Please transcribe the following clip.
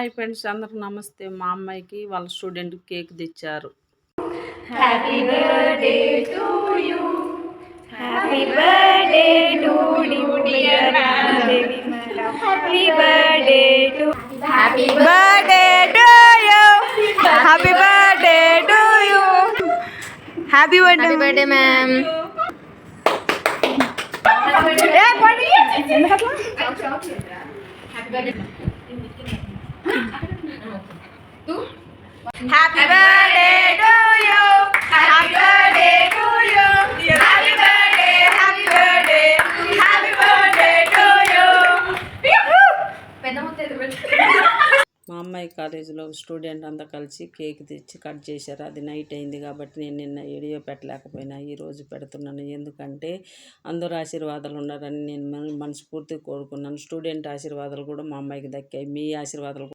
Hi friends, అందరికి నమస్తే. మా అమ్మాయికి వాళ్ళ స్టూడెంట్ కేక్ తెచ్చారు. Happy birthday to you, happy birthday to you dear Ramadevi madam, happy birthday to, happy birthday to you, happy birthday to you, happy birthday ma'am. ఏ పడి ఎందుకట్లా happy birthday Happy birthday to you, happy birthday to you, happy birthday, happy birthday, happy birthday to you. మా అమ్మాయి కాలేజీలో student అంతా కలిసి cake తెచ్చి cut చేశారు. అది నైట్ అయింది కాబట్టి నేను నిన్న వీడియో పెట్టలేకపోయినా ఈరోజు పెడుతున్నాను. ఎందుకంటే అందరూ ఆశీర్వాదాలు ఉండాలని నేను మనస్ఫూర్తిగా కోరుకున్నాను. స్టూడెంట్ ఆశీర్వాదాలు కూడా మా అమ్మాయికి దక్కాయి. మీ ఆశీర్వాదాలు